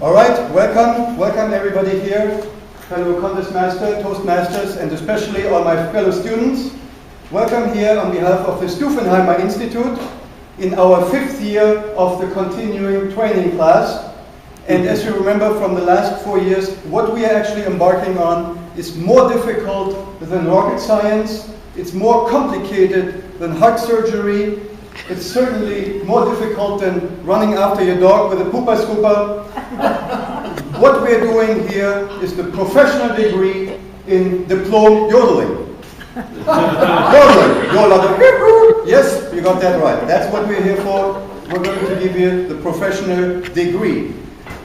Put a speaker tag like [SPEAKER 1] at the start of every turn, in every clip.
[SPEAKER 1] All right, welcome everybody here, fellow contest master, Toastmasters, and especially all my fellow students. Welcome here on behalf of the Stufenheimer Institute in our 5th year of the continuing training class. And as you remember from the last 4 years, what we are actually embarking on is more difficult than rocket science. It's more complicated than heart surgery. It's certainly more difficult than running after your dog with a pooper scooper. What we're doing here is the professional degree in diplom yodeling. Yodeling. Yes, you got that right. That's what we're here for. We're going to give you the professional degree.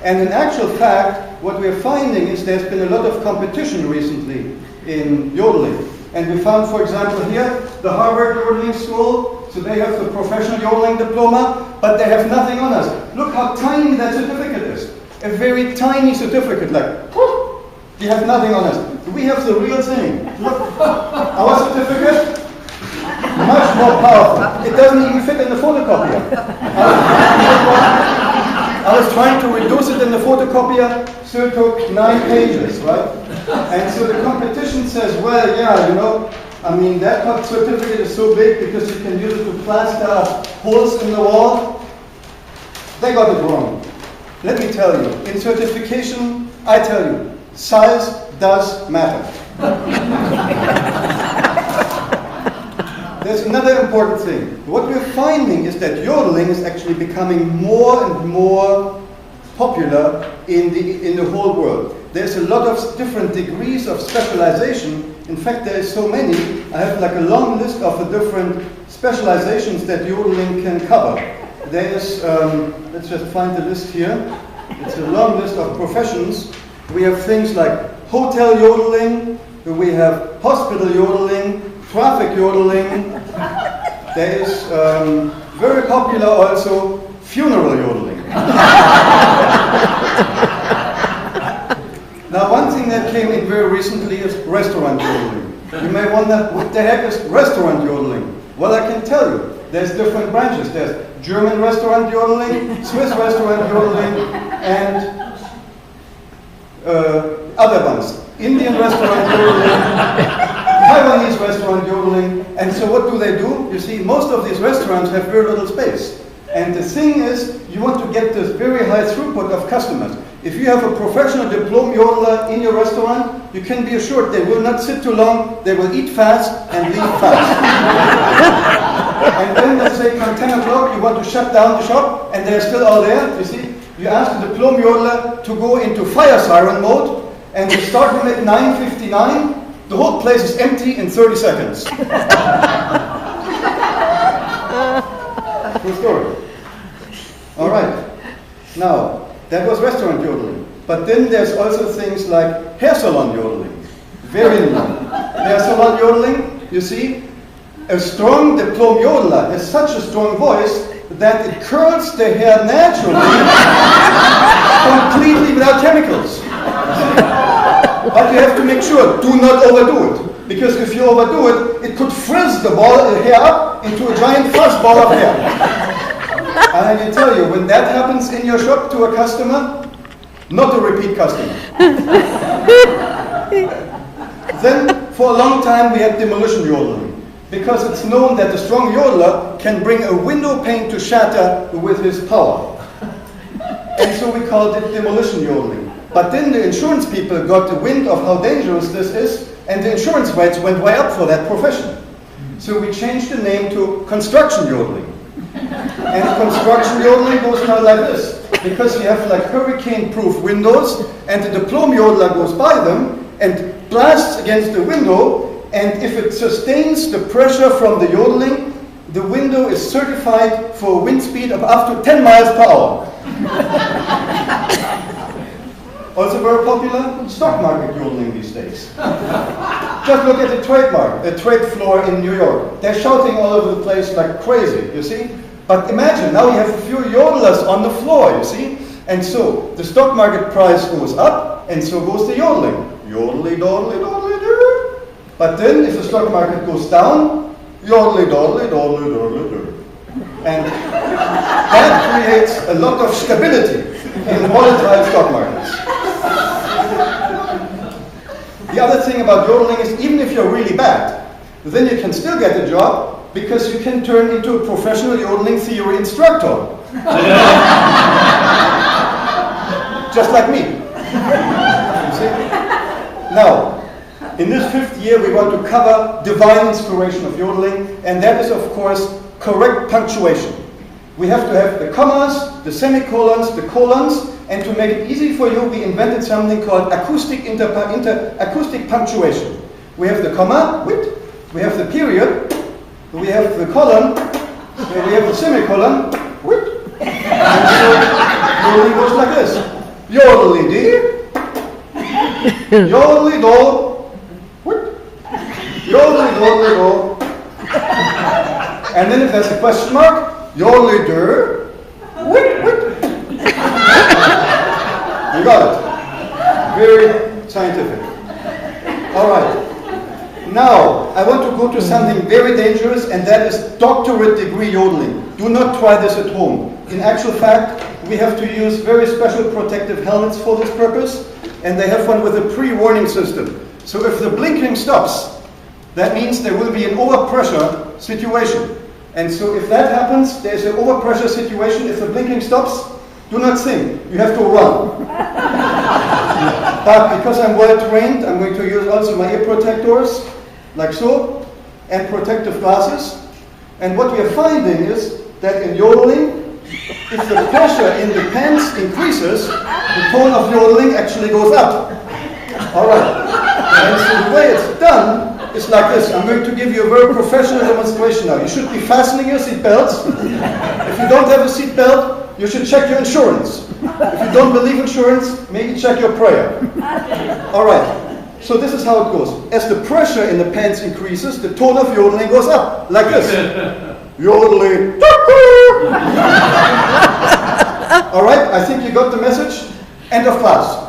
[SPEAKER 1] And in actual fact, what we're finding is there's been a lot of competition recently in yodeling. And we found, for example, here, the Harvard Yodeling School. So they have the professional yodeling diploma, but they have nothing on us. Look how tiny that certificate is. A very tiny certificate, like, you have nothing on us. We have the real thing. Look, our certificate, much more powerful. It doesn't even fit in the photocopier. I was trying to reduce it in the photocopier, so it took 9 pages, right? And so the competition says, well, yeah, you know, I mean, that certificate is so big because you can use it to plaster up holes in the wall. They got it wrong. Let me tell you, in certification, I tell you, size does matter. There's another important thing. What we're finding is that yodeling is actually becoming more and more popular in the whole world. There's a lot of different degrees of specialization. In fact, there is so many. I have like a long list of the different specializations that yodeling can cover. There is, let's just find the list here. It's a long list of professions. We have things like hotel yodeling, we have hospital yodeling, traffic yodeling. There is very popular also funeral yodeling. Now, one thing that came in very recently is restaurant yodeling. You may wonder, what the heck is restaurant yodeling? Well, I can tell you, there's different branches. There's German restaurant yodeling, Swiss restaurant yodeling, and other ones. Indian restaurant yodeling, Taiwanese restaurant yodeling. And so what do? You see, most of these restaurants have very little space. And the thing is, you want to get this very high throughput of customers. If you have a professional diplom yodeler in your restaurant, you can be assured they will not sit too long, they will eat fast and leave fast. And then, let's say, from 10 o'clock, you want to shut down the shop, and they're still all there, you see. You ask the diplom yodeler to go into fire siren mode, and you start them at 9:59, the whole place is empty in 30 seconds. True story. All right. Now, that was restaurant yodeling. But then there's also things like hair salon yodeling. Very new. Hair salon yodeling, you see, a strong diplom yodeler has such a strong voice that it curls the hair naturally, completely without chemicals. But you have to make sure, do not overdo it. Because if you overdo it, it could frizz the hair up into a giant fuzz ball of hair. And I can tell you, when that happens in your shop to a customer, not a repeat customer. Then, for a long time, we had demolition yodeling. Because it's known that the strong yodeler can bring a window pane to shatter with his power. And so we called it demolition yodeling. But then the insurance people got the wind of how dangerous this is, and the insurance rates went way up for that profession. So we changed the name to construction yodeling. And construction yodeling goes now like this, because you have like hurricane-proof windows, and the diplom yodeler goes by them and blasts against the window, and if it sustains the pressure from the yodeling, the window is certified for a wind speed of up to 10 miles per hour. Also very popular, stock market yodeling these days. Just look at the trade floor in New York. They're shouting all over the place like crazy, you see? But imagine, now you have a few yodelers on the floor, you see? And so, the stock market price goes up, and so goes the yodeling. Yodely, dodely, dodely, doo. But then, if the stock market goes down, yodely, dodely, dodely, dodely, doo. And that creates a lot of stability. in volatile stock markets. The other thing about yodeling is even if you're really bad, then you can still get a job because you can turn into a professional yodeling theory instructor. Just like me. You see? Now, in this 5th year, we want to cover divine inspiration of yodeling, and that is, of course, correct punctuation. We have to have the commas, the semicolons, the colons, and to make it easy for you, we invented something called acoustic acoustic punctuation. We have the comma, wit, we have the period, we have the colon, and we have the semicolon, wit. And so yodeling goes like this. Yodely-dee, yodely-do, wit, yodely-do-do. And then if there's a question mark, yodely-der, wit, wit. You got it. Very scientific. All right. Now, I want to go to something very dangerous, and that is doctorate degree yodeling. Do not try this at home. In actual fact, we have to use very special protective helmets for this purpose, and they have one with a pre-warning system. So if the blinking stops, that means there will be an overpressure situation. And so if that happens, there's an overpressure situation. If the blinking stops, do not sing. You have to run. But because I'm well trained, I'm going to use also my ear protectors, like so, and protective glasses. And what we are finding is that in yodeling, if the pressure in the pants increases, the tone of yodeling actually goes up. All right. And so the way it's done is like this. I'm going to give you a very professional demonstration now. You should be fastening your seatbelts. If you don't have a seatbelt, you should check your insurance. If you don't believe insurance, maybe check your prayer. All right. So this is how it goes. As the pressure in the pants increases, the tone of yodeling goes up, like this. Yodeling. All right, I think you got the message. End of class.